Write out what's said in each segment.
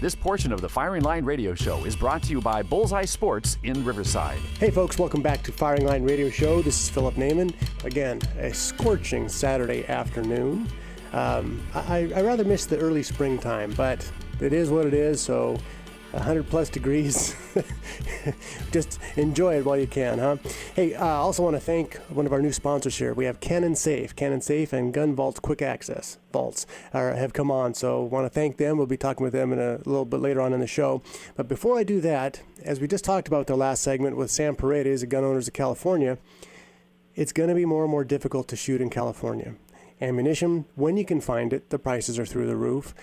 This portion of the Firing Line Radio Show is brought to you by Bullseye Sports in Riverside. Hey folks, welcome back to Firing Line Radio Show. This is Philip Naiman. Again, a scorching Saturday afternoon. I rather miss the early springtime, but it is what it is, so 100 plus degrees. Just enjoy it while you can, huh? Hey, I also want to thank one of our new sponsors here. We have Cannon Safe and Gun Vaults Quick Access Vaults have come on, so want to thank them. We'll be talking with them in a little bit later on in the show. But before I do that, as we just talked about the last segment with Sam Paredes of Gun Owners of California, it's going to be more and more difficult to shoot in California. Ammunition, when you can find it, the prices are through the roof.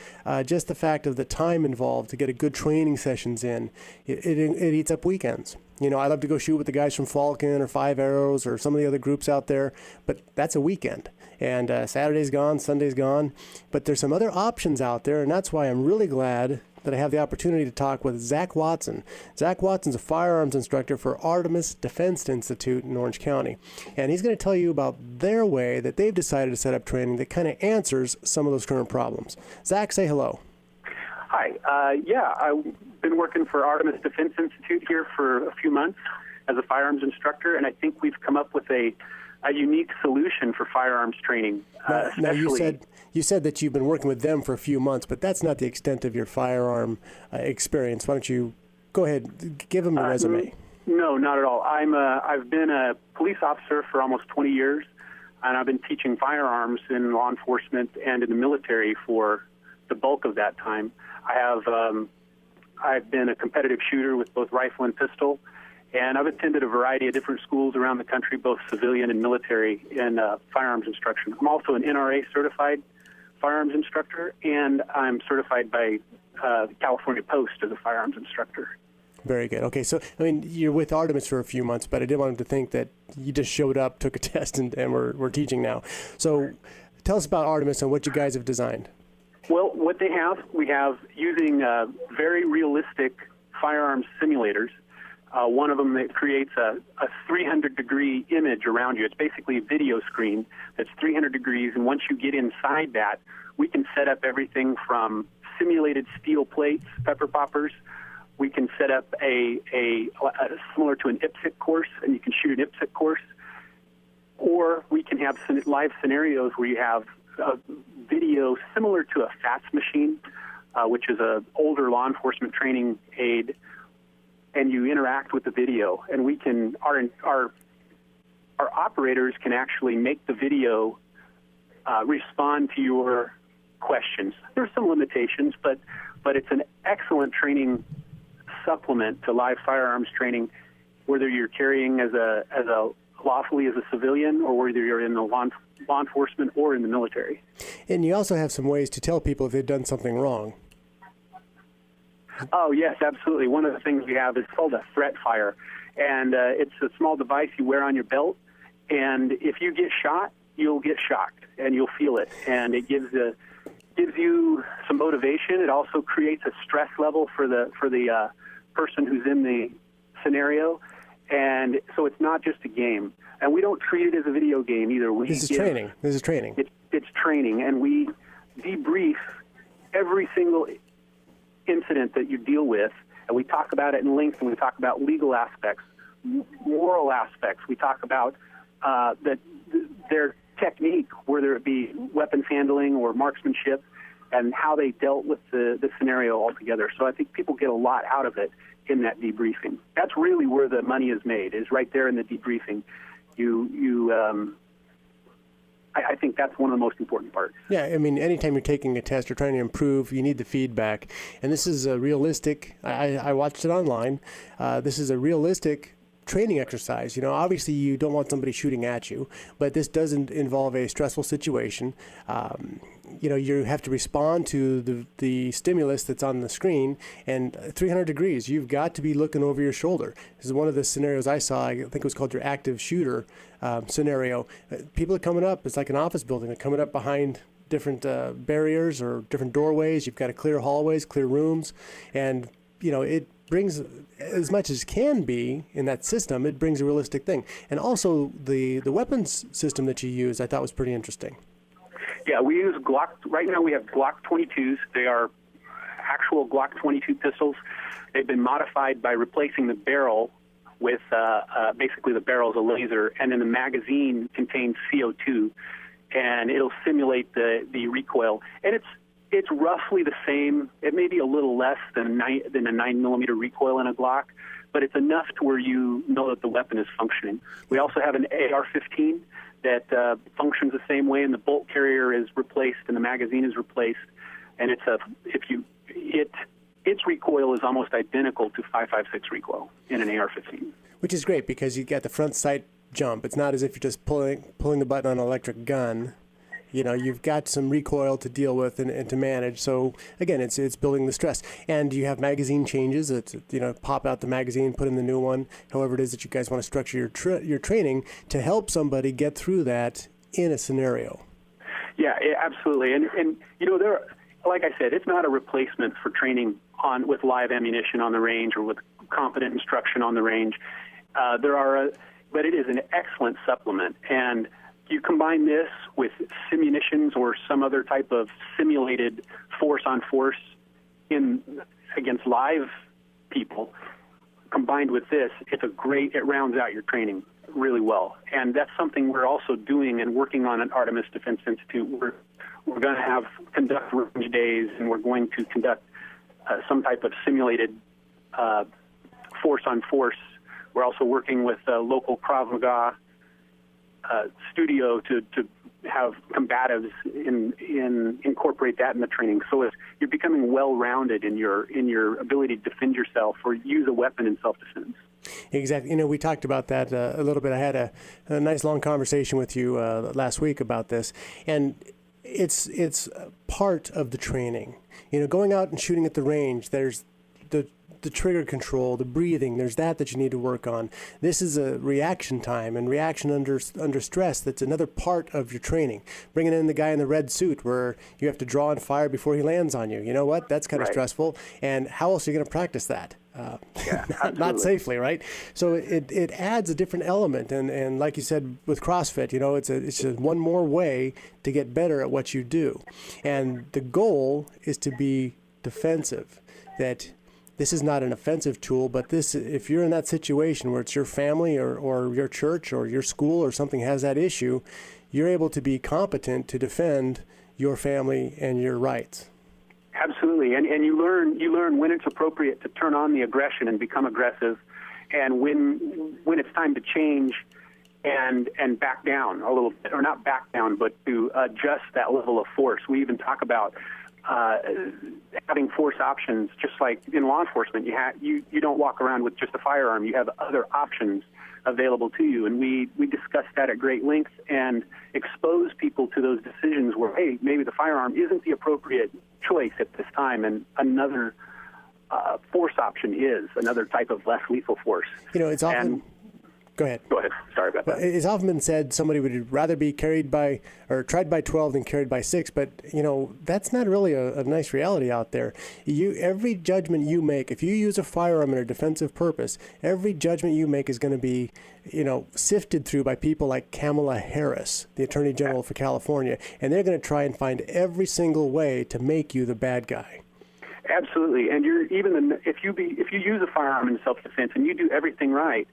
Just the fact of the time involved to get a good training sessions in, it eats up weekends. You know, I love to go shoot with the guys from Falcon or Five Arrows or some of the other groups out there, but that's a weekend. And Saturday's gone, Sunday's gone. But there's some other options out there, and that's why I'm really glad that I have the opportunity to talk with Zach Watson. Zach Watson's a firearms instructor for Artemis Defense Institute in Orange County. And he's going to tell you about their way that they've decided to set up training that kind of answers some of those current problems. Zach, say hello. Hi. I've been working for Artemis Defense Institute here for a few months as a firearms instructor, and I think we've come up with a unique solution for firearms training. Now you said that you've been working with them for a few months, but that's not the extent of your firearm experience. Why don't you go ahead, give them your resume? No, not at all. I've been a police officer for almost 20 years, and I've been teaching firearms in law enforcement and in the military for the bulk of that time. I've been a competitive shooter with both rifle and pistol, and I've attended a variety of different schools around the country, both civilian and military, in firearms instruction. I'm also an NRA certified firearms instructor, and I'm certified by the California Post as a firearms instructor. Very good. Okay, so, I mean, you're with Artemis for a few months, but I didn't want him to think that you just showed up, took a test, and we're teaching now. So tell us about Artemis and what you guys have designed. Well, what we have using very realistic firearms simulators. One of them that creates a 300-degree image around you. It's basically a video screen that's 300 degrees, and once you get inside that, we can set up everything from simulated steel plates, pepper poppers. We can set up a similar to an IPSC course, and you can shoot an IPSC course. Or we can have live scenarios where you have video similar to a FATS machine, which is an older law enforcement training aid, and you interact with the video, and we can our operators can actually make the video respond to your questions. There's some limitations, but it's an excellent training supplement to live firearms training, whether you're carrying as a lawfully as a civilian or whether you're in the law enforcement or in the military. And you also have some ways to tell people if they've done something wrong. Oh, yes, absolutely. One of the things we have is called a threat fire, and it's a small device you wear on your belt, and if you get shot, you'll get shocked, and you'll feel it, and it gives you some motivation. It also creates a stress level for the person who's in the scenario, and so it's not just a game. And we don't treat it as a video game either. This is training. It's training, and we debrief every single incident that you deal with, and we talk about it in length, and we talk about legal aspects, moral aspects. We talk about their technique, whether it be weapons handling or marksmanship, and how they dealt with the scenario altogether. So I think people get a lot out of it in that debriefing. That's really where the money is made, is right there in the debriefing. I think that's one of the most important parts. Yeah, I mean, anytime you're taking a test or trying to improve, you need the feedback. And this is a realistic, I watched it online, this is a realistic training exercise. You know, obviously you don't want somebody shooting at you, but this doesn't involve a stressful situation. You know, you have to respond to the stimulus that's on the screen, and 300 degrees, you've got to be looking over your shoulder. This is one of the scenarios I saw. I think it was called your active shooter scenario. People are coming up. It's like an office building. They're coming up behind different barriers or different doorways. You've got to clear hallways, clear rooms, and, you know, it brings, as much as can be in that system, it brings a realistic thing. And also the weapons system that you use, I thought was pretty interesting. Yeah, we use Glock. Right now we have Glock 22s. They are actual Glock 22 pistols. They've been modified by replacing the barrel with basically the barrel is a laser, and then the magazine contains CO2, and it'll simulate the recoil. And it's roughly the same. It may be a little less than a 9mm recoil in a Glock, but it's enough to where you know that the weapon is functioning. We also have an AR-15 that functions the same way, and the bolt carrier is replaced and the magazine is replaced. And its recoil is almost identical to 5.56 recoil in an AR-15. Which is great because you get the front sight jump. It's not as if you're just pulling the button on an electric gun. You know, you've got some recoil to deal with and to manage. So again, it's building the stress. And you have magazine changes. It's, pop out the magazine, put in the new one. However it is that you guys want to structure your training to help somebody get through that in a scenario. Yeah, absolutely. And like I said, it's not a replacement for training with live ammunition on the range or with competent instruction on the range. But it is an excellent supplement. And you combine this with simunitions or some other type of simulated force-on-force against live people. Combined with this, it rounds out your training really well. And that's something we're also doing and working on at Artemis Defense Institute. We're going to conduct range days, and we're going to conduct some type of simulated force-on-force. We're also working with a local Krav Maga studio to have combatives incorporate that in the training. So you're becoming well-rounded in your ability to defend yourself or use a weapon in self-defense. Exactly. We talked about that a little bit. I had a nice long conversation with you last week about this, and it's part of the training. Going out and shooting at the range, there's the trigger control, the breathing, there's that you need to work on. This is a reaction time and reaction under stress. That's another part of your training. Bringing in the guy in the red suit where you have to draw and fire before he lands on you. You know what? That's kind of stressful. And how else are you going to practice that? Not safely, right? So it adds a different element. And like you said with CrossFit, it's just one more way to get better at what you do. And the goal is to be defensive, that this is not an offensive tool, but if you're in that situation where it's your family or your church or your school or something has that issue, you're able to be competent to defend your family and your rights. Absolutely, and you learn when it's appropriate to turn on the aggression and become aggressive, and when it's time to change and back down a little bit, or not back down, but to adjust that level of force. We even talk about having force options, just like in law enforcement. You don't walk around with just a firearm. You have other options available to you, and we discuss that at great length and expose people to those decisions where, hey, maybe the firearm isn't the appropriate choice at this time, and another force option is another type of less lethal force. It's often... Go ahead. Sorry about that. It's often been said somebody would rather be tried by 12 than carried by 6, but that's not really a nice reality out there. Every judgment you make, if you use a firearm in a defensive purpose, every judgment you make is going to be sifted through by people like Kamala Harris, the Attorney General for California, and they're going to try and find every single way to make you the bad guy. Absolutely, and if you use a firearm in self-defense and you do everything right,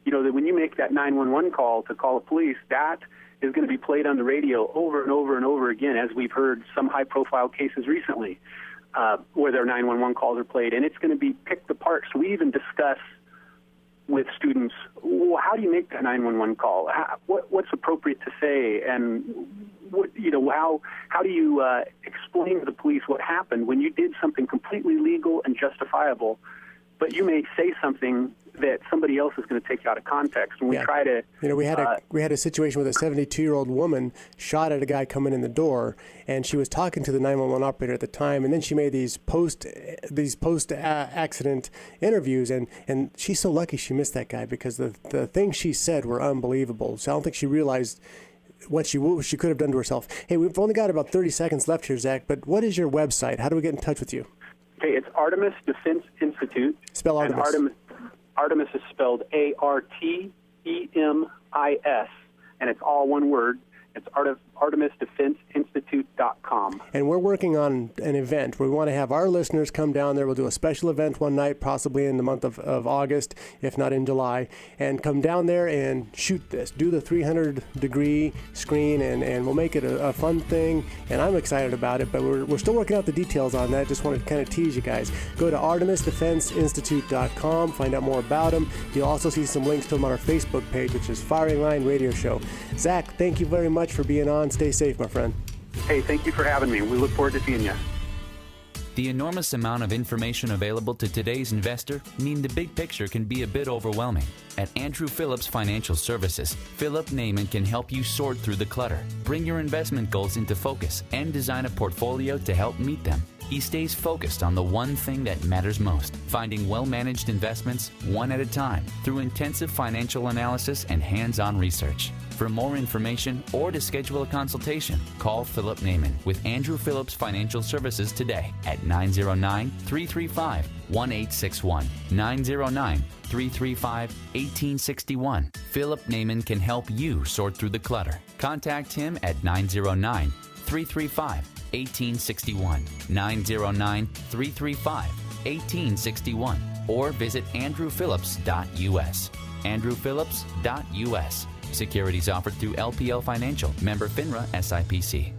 that when you make that 911 call to call the police, that is going to be played on the radio over and over and over again, as we've heard some high-profile cases recently where their 911 calls are played, and it's going to be picked apart. So we even discuss with students, well, how do you make that 911 call? What's appropriate to say, and how do you explain to the police what happened when you did something completely legal and justifiable, but you may say something that somebody else is going to take you out of context. And we try to... we had a situation with a 72-year-old woman shot at a guy coming in the door, and she was talking to the 911 operator at the time, and then she made these post-accident interviews, and she's so lucky she missed that guy because the things she said were unbelievable. So I don't think she realized what she could have done to herself. Hey, we've only got about 30 seconds left here, Zach, but what is your website? How do we get in touch with you? Okay, it's Artemis Defense Institute. Spell Artemis. And Artemis is spelled Artemis, and it's all one word. It's ArtemisDefenseInstitute.com. And we're working on an event where we want to have our listeners come down there. We'll do a special event one night, possibly in the month of August, if not in July, and come down there and shoot this. Do the 300-degree screen, and we'll make it a fun thing. And I'm excited about it, but we're still working out the details on that. Just want to kind of tease you guys. Go to ArtemisDefenseInstitute.com, find out more about them. You'll also see some links to them on our Facebook page, which is Firing Line Radio Show. Zach, thank you very much for being on. Stay safe, my friend. Hey, thank you for having me. We look forward to seeing you. The enormous amount of information available to today's investor mean the big picture can be a bit overwhelming. At Andrew Phillips Financial Services, Philip Naiman can help you sort through the clutter, bring your investment goals into focus, and design a portfolio to help meet them. He stays focused on the one thing that matters most, finding well-managed investments one at a time through intensive financial analysis and hands-on research. For more information or to schedule a consultation, call Philip Naiman with Andrew Phillips Financial Services today at 909-335-1861. 909-335-1861. Philip Naiman can help you sort through the clutter. Contact him at 909-335-1861. 909-335-1861. Or visit andrewphillips.us. andrewphillips.us. Securities offered through LPL Financial, member FINRA SIPC.